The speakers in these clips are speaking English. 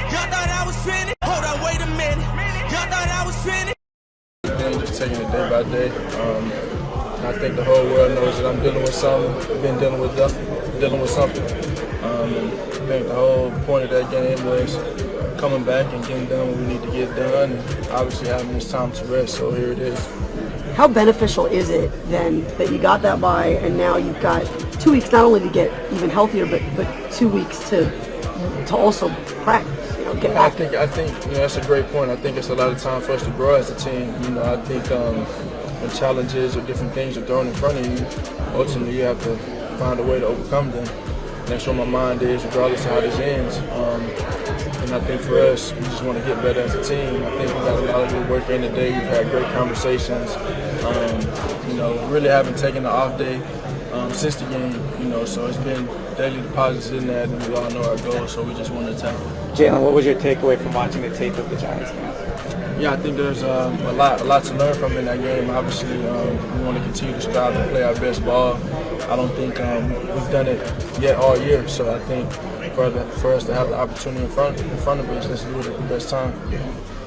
Y'all thought I was finished? Hold on, wait a minute. Y'all thought I was finished? Just taking it day by day. I think the whole world knows that I'm dealing with something. I've been dealing with something. And I think the whole point of that game was coming back and getting done what we need to get done, and obviously having this time to rest. So here it is. How beneficial is it then that you got that bye and now you've got 2 weeks not only to get even healthier, but 2 weeks to also practice? Get back. I think that's a great point. I think it's a lot of time for us to grow as a team. I think when challenges or different things are thrown in front of you, ultimately you have to find a way to overcome them. And that's where my mind is, regardless of how this ends. And I think for us, we just want to get better as a team. I think we got a lot of good work in today. We've had great conversations. Really haven't taken the off day since the game. So it's been daily deposits in that, and we all know our goals. So we just want to attack it. Jalen, what was your takeaway from watching the tape of the Giants game? Yeah, I think there's a lot to learn from in that game. Obviously, we want to continue to strive to play our best ball. I don't think we've done it yet all year, so I think for us to have the opportunity in front of us, let's do it at the best time.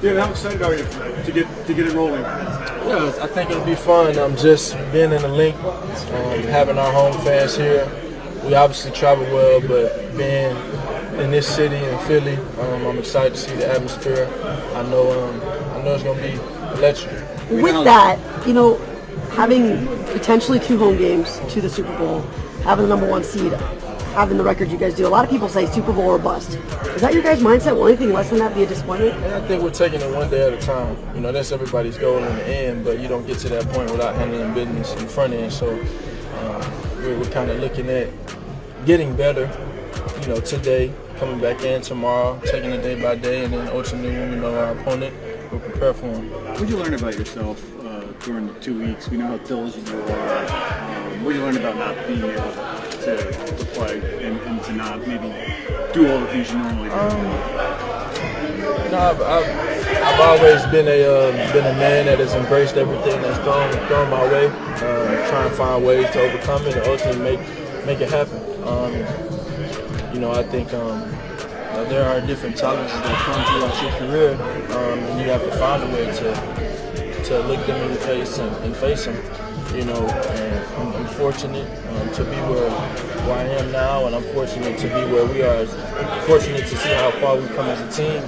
Yeah, how excited are you to get it rolling? Yeah, I think it'll be fun. Just being in the link, having our home fans here. We obviously travel well, but being in this city in Philly, I'm excited to see the atmosphere. I know it's gonna be electric. With that, having potentially 2 home games to the Super Bowl, having the #1 seed, having the record you guys do, a lot of people say Super Bowl or bust. Is that your guys' mindset? Will anything less than that be a disappointment? Yeah, I think we're taking it one day at a time. That's everybody's goal in the end, but you don't get to that point without handling business in the front end. So we're kind of looking at getting better, today, coming back in tomorrow, taking it day by day, and then ultimately when we know our opponent, we'll prepare for them. What did you learn about yourself during the 2 weeks? We know how diligent you are. What did you learn about not being able to play and to not maybe do all the things you normally do? I've always been a man that has embraced everything that's thrown my way, trying to find ways to overcome it and ultimately make it happen. I think there are different challenges that come throughout your career, and you have to find a way to look them in the face and face them. And I'm fortunate to be where I am now, and I'm fortunate to be where we are. Fortunate to see how far we've come as a team.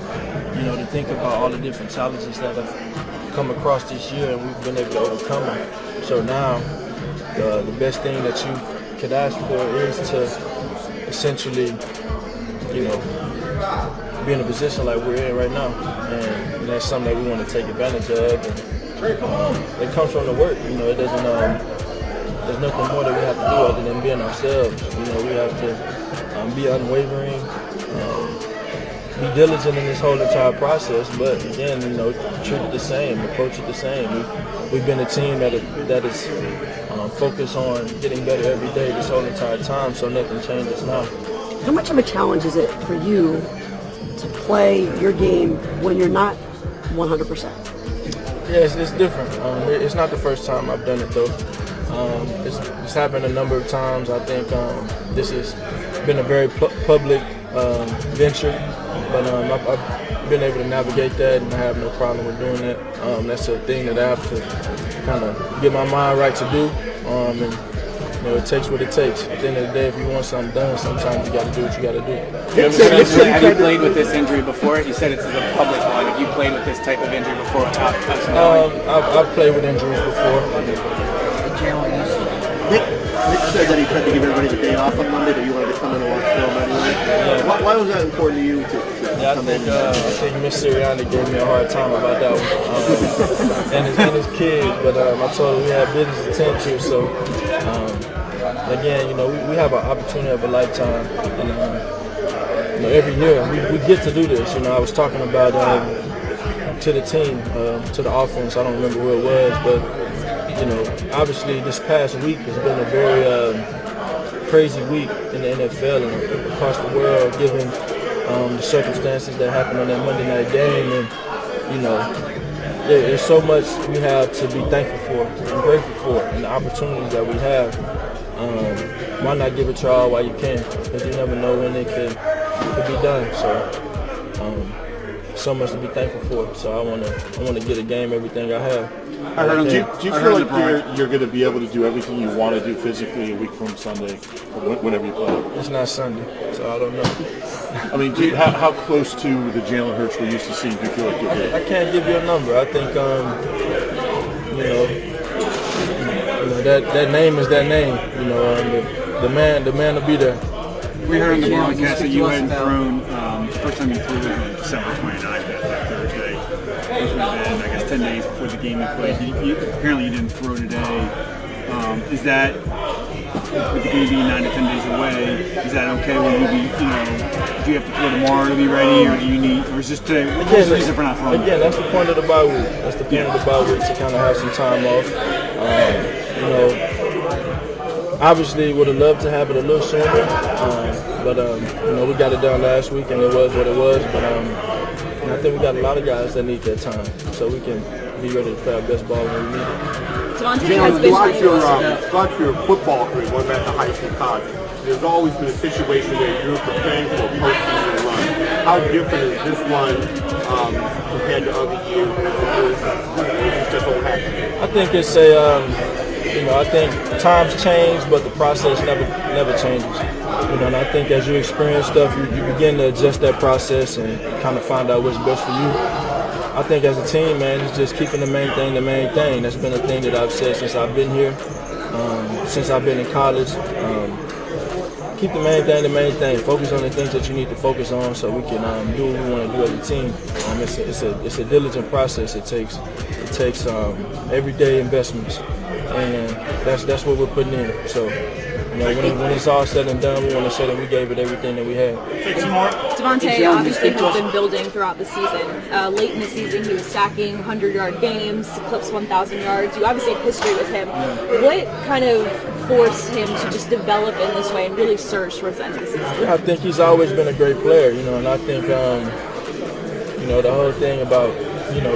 To think about all the different challenges that have come across this year, and we've been able to overcome them. So now, the best thing that you could ask for is to essentially, be in a position like we're in right now, and that's something that we want to take advantage of. And it comes from the work. It doesn't. There's nothing more that we have to do other than being ourselves. We have to be unwavering, be diligent in this whole entire process. But again, treat it the same, approach it the same. We've been a team that is focused on getting better every day this whole entire time. So nothing changes now. How much of a challenge is it for you to play your game when you're not 100%? Yeah, it's different. It's not the first time I've done it though. It's happened a number of times. I think this has been a very public venture, but I've been able to navigate that, and I have no problem with doing that. That's a thing that I have to kind of get my mind right to do, and it takes what it takes. At the end of the day, if you want something done, sometimes you got to do what you got to do. Have you played with this injury before? You said it's a public one. Have you played with this type of injury before? I've played with injuries before. Nick said that he tried to give everybody the day off on Monday, that you wanted to come in and watch film anyway. Why was that important to you to come in? I think Miss Sirianni gave me a hard time about that one, and his kids. But I told him we had business to tend to. So again, we have an opportunity of a lifetime, and every year we get to do this. I was talking about to the team, to the offense. I don't remember who it was, but obviously this past week has been a very crazy week in the NFL and across the world, given the circumstances that happened on that Monday night game. And there's so much we have to be thankful for and grateful for, and the opportunities that we have. Why not give it your all while you can? Because you never know when it could be done. So so much to be thankful for. So I want to get a game everything I have. Do you feel like you're going to be able to do everything you want to do physically a week from Sunday, or whenever you play? It's not Sunday, so I don't know. I mean, how close to the Jalen Hurts we're used to seeing do you feel like you'll be? I can't give you a number. I think that name is that name. The man will be there. We heard in the broadcast that you hadn't thrown, the first time you threw was on December 29th, that Thursday. Which would have been, I guess, 10 days before the game you played. Apparently you didn't throw today. Is that, with the game being 9 to 10 days away, is that okay? Will you be, do you have to throw tomorrow to be ready, or do you need, or is this today? What's the reason for not throwing? Again, that's the point of the bye week. That's the point of the bye week, to kind of have some time off. Obviously would have loved to have it a little sooner, but we got it done last week and it was what it was. But I think we got a lot of guys that need that time, so we can be ready to play our best ball when we need it. Jalen, throughout your football career, going back to high school, college, there's always been a situation where you're preparing for a postseason run. How different is this one compared to other years? It's just all happening. I think it's I think times change, but the process never changes. And I think as you experience stuff, you begin to adjust that process and kind of find out what's best for you. I think as a team, man, it's just keeping the main thing the main thing. That's been a thing that I've said since I've been here, since I've been in college. Keep the main thing the main thing. Focus on the things that you need to focus on so we can do what we want to do as a team. It's a diligent process. It takes everyday investments. And that's what we're putting in. So, when it's all said and done, we want to say that we gave it everything that we had. Devontae obviously has been building throughout the season. Late in the season, he was stacking 100-yard games, eclipsed 1,000 yards. You obviously have history with him. What kind of forced him to just develop in this way and really surge towards the end of the season? Yeah, I think he's always been a great player, and I think, the whole thing about,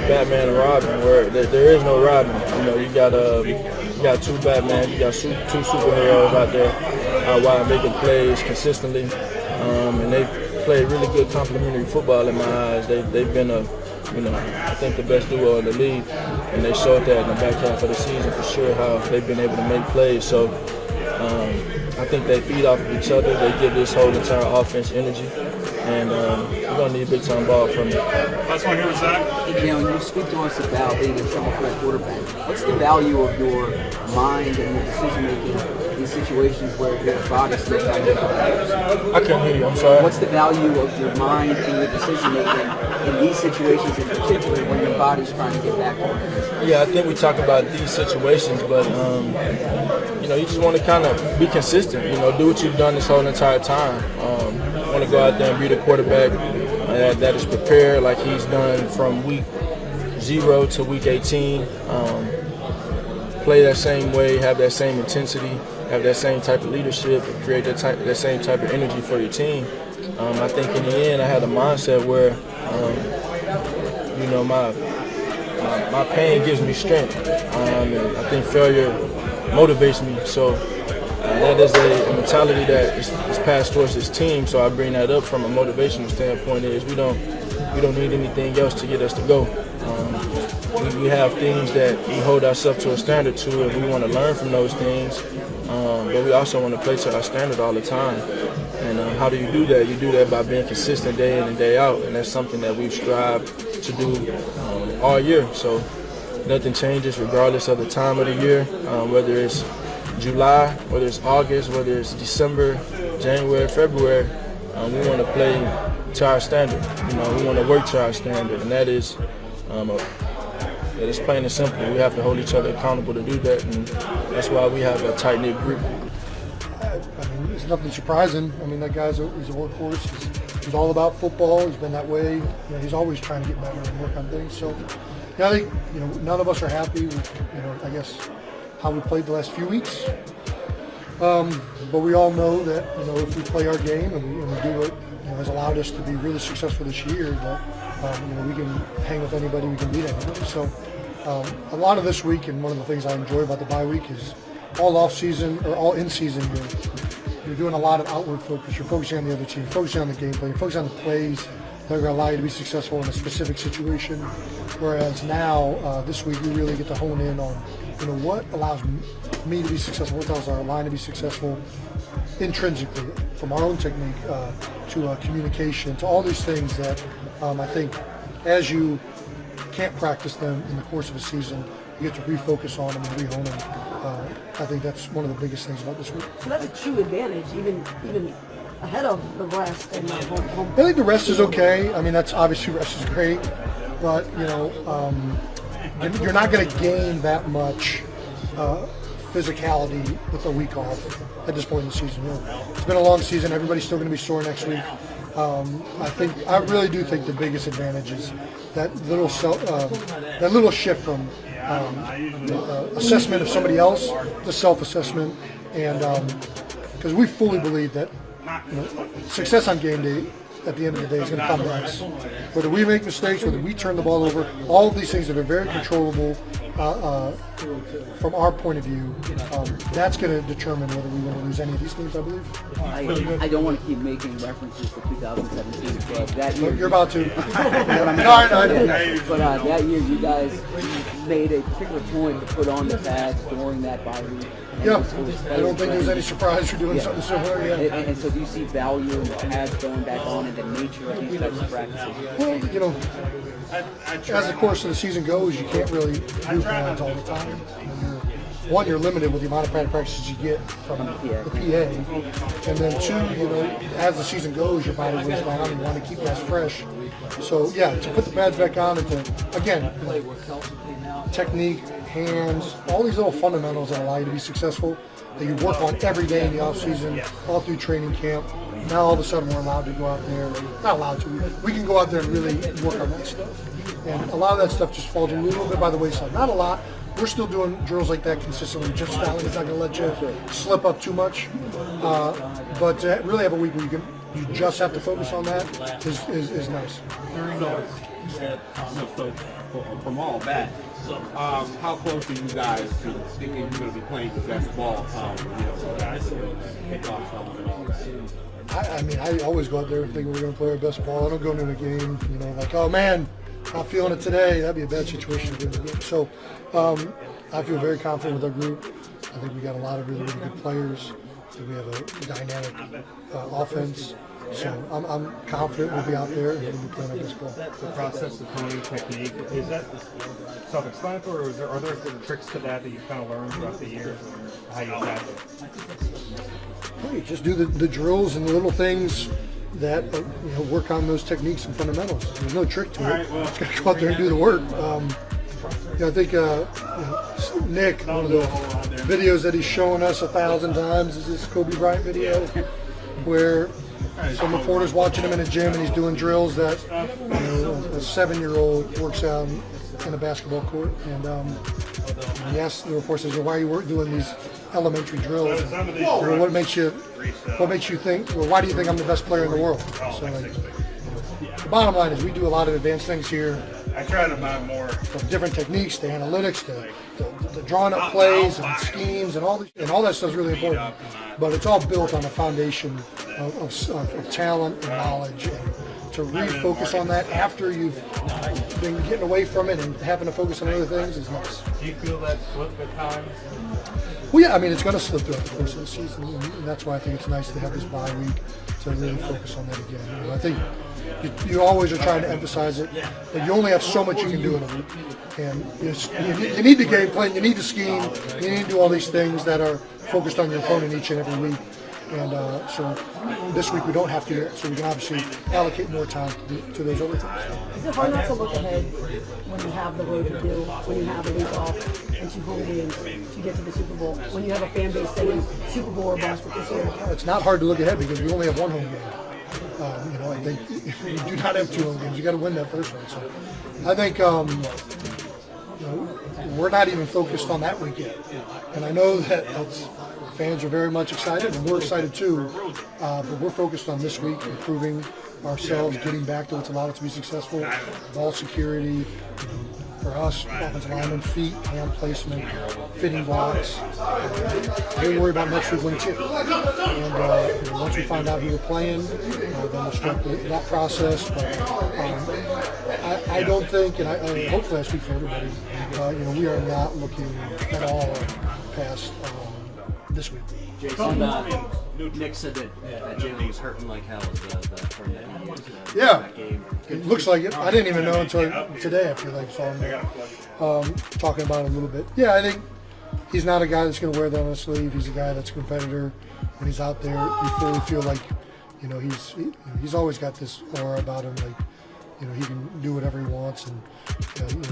Batman and Robin, where there is no Robin. You got two Batman, you got two superheroes out there out wide making plays consistently, and they play really good complementary football in my eyes. They've been I think the best duo in the league, and they showed that in the back half of the season for sure, how they've been able to make plays. So I think they feed off of each other. They give this whole entire offense energy, and we're going to need a big-time ball from it. Last one here with Zach. Hey, when you speak to us about being a triple threat quarterback, what's the value of your mind and your decision-making in situations where your body's still trying to get back? I can't hear you, I'm sorry. What's the value of your mind and your decision-making in these situations in particular when your body's trying to get back on? Yeah, I think we talk about these situations, but you just want to kind of be consistent. Do what you've done this whole entire time. Want to go out there and be the quarterback that is prepared, like he's done from week 0 to week 18. Play that same way, have that same intensity, have that same type of leadership, and create that same type of energy for your team. I think in the end, I had a mindset where, my pain gives me strength, and I think failure motivates me. So that is a mentality that is passed towards this team. So I bring that up from a motivational standpoint. Is we don't need anything else to get us to go. We have things that we hold ourselves to a standard to, and we want to learn from those things. But we also want to play to our standard all the time. And how do you do that? You do that by being consistent day in and day out, and that's something that we've strived to do all year. So nothing changes regardless of the time of the year, whether it's July, whether it's August, whether it's December, January, February. We want to play to our standard. We want to work to our standard, and that is it's plain and simple. We have to hold each other accountable to do that, and that's why we have a tight-knit group. It's nothing surprising. That guy's he's a workhorse. He's all about football. He's been that way. He's always trying to get better and work on things. So, I think none of us are happy with I guess how we played the last few weeks. But we all know that if we play our game and we do what has allowed us to be really successful this year, that we can hang with anybody, we can beat anybody. So a lot of this week, and one of the things I enjoy about the bye week is all off season or all in season, you're doing a lot of outward focus. You're focusing on the other team, focusing on the game plan, focusing on the plays They're going to allow you to be successful in a specific situation. Whereas now, this week, we really get to hone in on, what allows me to be successful, what allows our line to be successful intrinsically, from our own technique to communication, to all these things that I think as you can't practice them in the course of a season, you get to refocus on them and rehone them. I think that's one of the biggest things about this week. So that's a true advantage, even ahead of the rest and home. I think the rest is okay. I mean, that's obviously rest is great, but you're not going to gain that much physicality with a week off at this point in the season. It's been a long season. Everybody's still going to be sore next week. I really do think the biggest advantage is that little shift from assessment of somebody else to self-assessment, and because we fully believe that success on game day at the end of the day is going to come to us. Whether we make mistakes, whether we turn the ball over, all of these things that are very controllable from our point of view, that's going to determine whether we want to lose any of these games, I believe. I don't want to keep making references to 2017, but that year... You're about to. But that year, you guys made a particular point to put on the pads during that bye week. Yeah, I don't think there's any surprise for doing something similar. Yeah. And so do you see value in the pads going back on and the nature of these types of practices? Well, as the course of the season goes, you can't really do pads all the time. You're limited with the amount of pad practices you get from the PA. And then two, as the season goes, your body weighs down and you want to keep guys fresh. So, yeah, to put the pads back on and to, again, technique, hands, all these little fundamentals that allow you to be successful, that you work on every day in the off season, all through training camp. Now all of a sudden we're allowed to go out there, not allowed to, we can go out there and really work on that stuff. And a lot of that stuff just falls a little bit by the wayside. Not a lot. We're still doing drills like that consistently. Just Stalin is not going to let you slip up too much. But to really have a week where you just have to focus on that is nice. During from all that, how close are you guys to thinking you're going to be playing the best ball? I mean, I always go out there thinking we're going to play our best ball. I don't go into a game, like, oh man, not feeling it today. That'd be a bad situation to win the game. So I feel very confident with our group. I think we got a lot of really, really good players. We have a dynamic offense. So I'm confident we'll be out there and we'll be playing our best ball. The process, the throwing technique, is that self-explanatory, or are there tricks to that you kind of learned throughout the years, how you tackle it? You just do the drills and the little things that work on those techniques and fundamentals. There's no trick to it. Just got to go out there and do the work. I think Nick, one of the videos that he's showing us 1,000 times is this Kobe Bryant video where some reporter's watching him in a gym and he's doing drills that a 7-year-old works out in a basketball court. And he asks the reporter, says, why are you doing these elementary drills? What makes you think, why do you think I'm the best player in the world? So the bottom line is we do a lot of advanced things here. I try to buy more. From different techniques to analytics to drawing up plays and schemes and all that stuff is really important. But it's all built on a foundation of talent and knowledge. And to refocus on that after you've been getting away from it and having to focus on other things is nice. Do you feel that slip at times? Well, yeah, I mean, it's going to slip throughout the course of the season, and that's why I think it's nice to have this bye week to really focus on that again. I think you always are trying to emphasize it, but you only have so much you can do in a week. And you need the game plan, you need the scheme, you need to do all these things that are focused on your opponent each and every week. And so this week we don't have to do it, so we can obviously allocate more time to those other things. Is it hard not to look ahead when you have the road to do, when you have a week off, and 2 home games to get to the Super Bowl, when you have a fan base saying Super Bowl or bust with this year? It's not hard to look ahead because we only have 1 home game. I think you do not have 2 home games. You got to win that first one. So I think we're not even focused on that week yet. And I know that fans are very much excited, and we're excited too. But we're focused on this week, improving ourselves, getting back to what's allowed us to be successful, ball security, for us, offensive linemen, feet, hand placement, fitting blocks. We'll worry about next week when it's here. And once we find out who we're playing, then we'll start that process. But I don't think, and I hopefully I speak for everybody, we are not looking at all past this week. Jason, Nick said that Jalen was hurting like hell the term that he used. Yeah, That game. it looks like it. I didn't even know until today. I feel like saw him talking about it a little bit. Yeah, I think he's not a guy that's going to wear that on his sleeve. He's a guy that's a competitor. When he's out there, you fully feel like he's always got this aura about him. Like he can do whatever he wants, and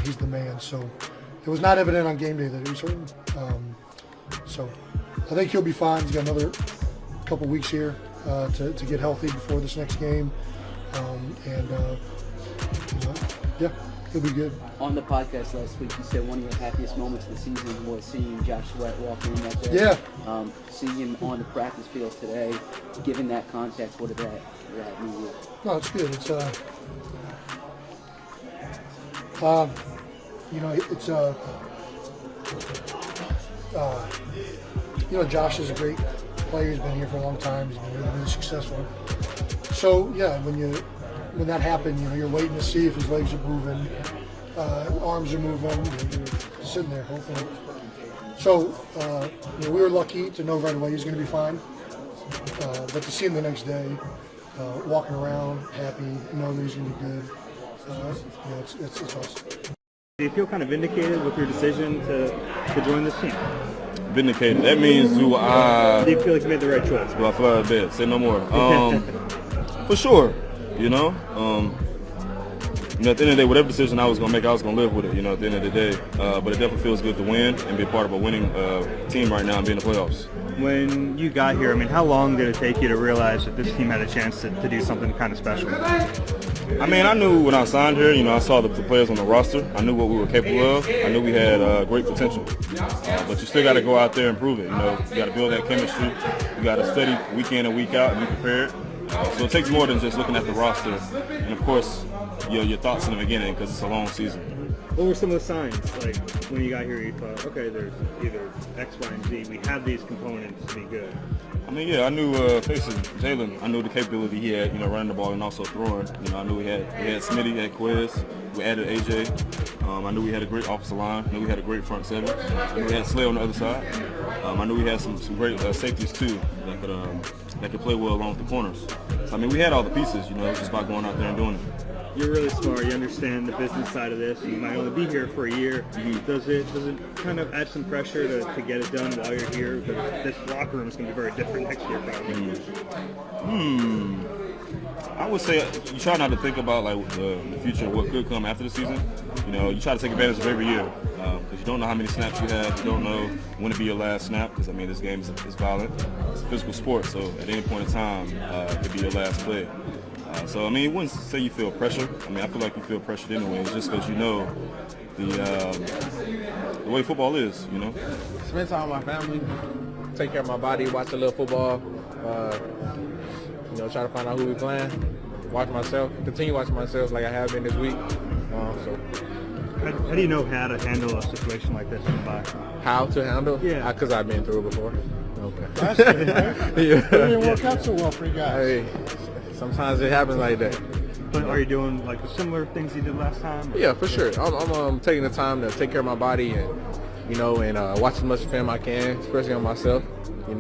he's the man. So it was not evident on game day that he was hurting. So I think he'll be fine. He's got another couple weeks here to get healthy before this next game, yeah, he'll be good. On the podcast last week, you said one of your happiest moments of the season was seeing Josh Sweat walking in that day. Yeah. Seeing him on the practice field today, given that context, what did that mean to you? No, it's good. It's Josh is a great player. He's been here for a long time. He's been really successful. So yeah, when that happened, you're waiting to see if his legs are moving, arms are moving. You're sitting there hoping. So we were lucky to know right away he's going to be fine. But to see him the next day, walking around, happy, know that he's going to be good. It's awesome. Do you feel kind of vindicated with your decision to join this team? Vindicated. That means do you feel like you made the right choice? Do I fly out of bed? Say no more. For sure. At the end of the day, whatever decision I was going to make, I was going to live with it, at the end of the day. But it definitely feels good to win and be a part of a winning team right now and be in the playoffs. When you got here, how long did it take you to realize that this team had a chance to do something kind of special? I knew when I signed here, I saw the players on the roster. I knew what we were capable of. I knew we had great potential. But you still got to go out there and prove it. You got to build that chemistry. You got to study week in and week out and be prepared. So it takes more than just looking at the roster. And, of course, your thoughts in the beginning because it's a long season. What were some of the signs? Like when you got here, you thought, okay, there's either X, Y, and Z. We have these components to be good. I knew facing Jalen, I knew the capability he had, running the ball and also throwing. I knew we had Smitty, we had Quez, we added AJ. I knew we had a great offensive line. I knew we had a great front seven. I knew we had Slay on the other side. I knew we had some great safeties too that could play well along with the corners. So we had all the pieces, just by going out there and doing it. You're really smart. You understand the business side of this. You might only be here for a year. Does it kind of add some pressure to get it done while you're here? Because this locker room is going to be very different next year, probably. I would say you try not to think about the future, what could come after the season. You try to take advantage of every year because you don't know how many snaps you have. You don't know when to be your last snap because this game is violent. It's a physical sport, so at any point in time, it could be your last play. So you wouldn't say you feel pressure. I feel like you feel pressured anyway. It's just because the way football is. Spend time with my family, take care of my body, watch a little football. Try to find out who we're playing. Continue watching myself like I have been this week. How do you know how to handle a situation like this in the box? How to handle? Yeah. Because I've been through it before. Okay. That's good, right? Yeah. It didn't work out so well for you guys. Sometimes it happens like that. But are you doing the similar things you did last time? Yeah, for sure. I'm taking the time to take care of my body and watch as much film I can, especially on myself. And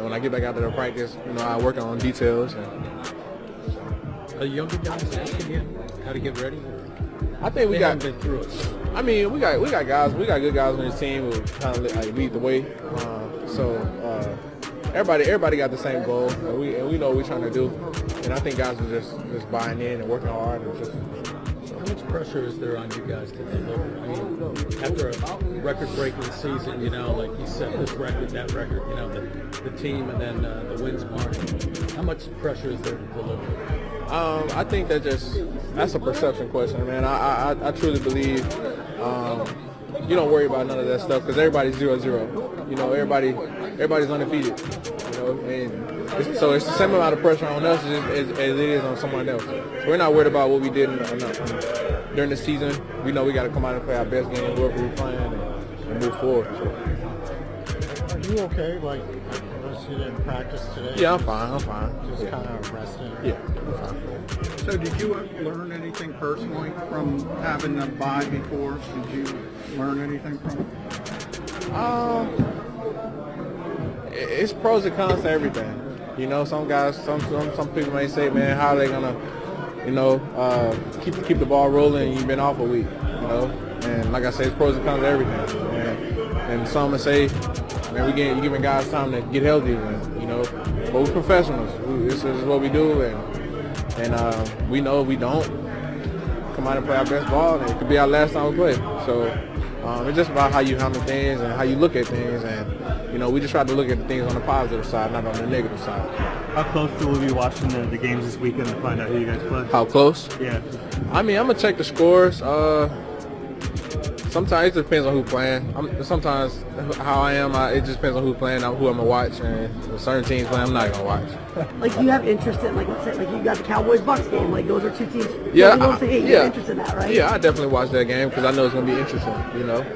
when I get back out to the practice, I work on details. Are younger guys asking you how to get ready? I think we got. Been through it. We got guys. We got good guys on this team who kind of lead the way. Everybody got the same goal, and we know what we're trying to do. And I think guys are just buying in and working hard. How much pressure is there on you guys to deliver? After a record-breaking season, like you set this record, that record, the team, and then the wins margin. How much pressure is there to deliver? I think that's a perception question, man. I truly believe you don't worry about none of that stuff because everybody's 0-0. Everybody's undefeated. And So it's the same amount of pressure on us as it is on someone else. We're not worried about what we did during the season. We know we got to come out and play our best game, whoever we're playing, and move forward. So. Are you okay? Like, you didn't practice today? Yeah, I'm fine. Just kind of resting? Yeah, I'm fine. So did you learn anything personally from having a bye before? Did you learn anything from it? It's pros and cons to everything. You know, some guys, some people may say, man, how are they gonna, keep the ball rolling? And you've been off a week, And like I say, it's pros and cons to everything. And some may say, man, you're giving guys time to get healthy, but we're professionals. This is what we do, and we know if we don't come out and play our best ball, and it could be our last time we play. So it's just about how you handle things and how you look at things, and we just try to look at things on the positive side, not on the negative side. How close will we be watching the games this weekend to find out who you guys play? How close? Yeah. I mean, I'm gonna check the scores. Sometimes it depends on who's playing. Sometimes how I am, it just depends on who's playing, who I'm gonna watch, and if certain teams playing, I'm not gonna watch. Like, do you have interest in, like, let's say, like you got the Cowboys-Bucks game, like those are two teams. Yeah, you don't say, hey, you're interested in that, right? Yeah, I definitely watch that game because I know it's gonna be interesting.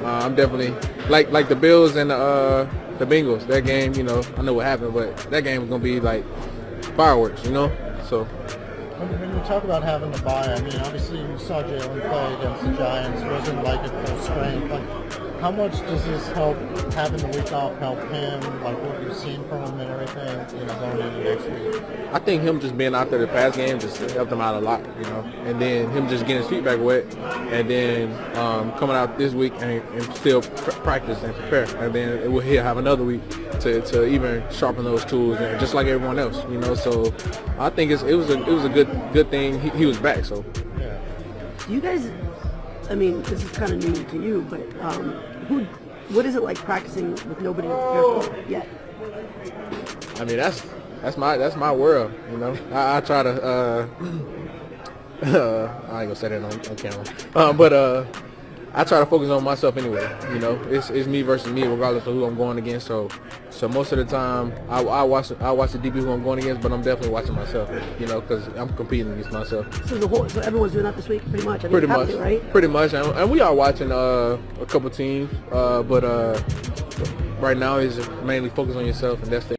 I'm definitely like the Bills and the Bengals. That game, I know what happened, but that game is gonna be like fireworks, So. When you talk about having the bye, I mean, obviously you saw Jalen play against the Giants. It wasn't like at full strength. Like, how much does this help, having the week off, help him, like what you've seen from him and everything, going into next week? I think him just being out there the past game just helped him out a lot, and then him just getting his feet back wet, and then coming out this week and still practice and prepare, and then he'll have another week to even sharpen those tools, and just like everyone else, So I think it was a good thing he was back. So. Yeah. Do you guys? I mean, this is kind of new to you, but what is it like practicing with nobody to prepare for yet? I mean, that's my world, I try to I ain't gonna say that on camera, but I try to focus on myself anyway. It's me versus me, regardless of who I'm going against. So most of the time, I watch the DB who I'm going against, but I'm definitely watching myself. Because I'm competing against myself. So everyone's doing that this week, pretty much. Pretty much, right? Pretty much, and we are watching a couple teams, but right now is mainly focus on yourself, and that's the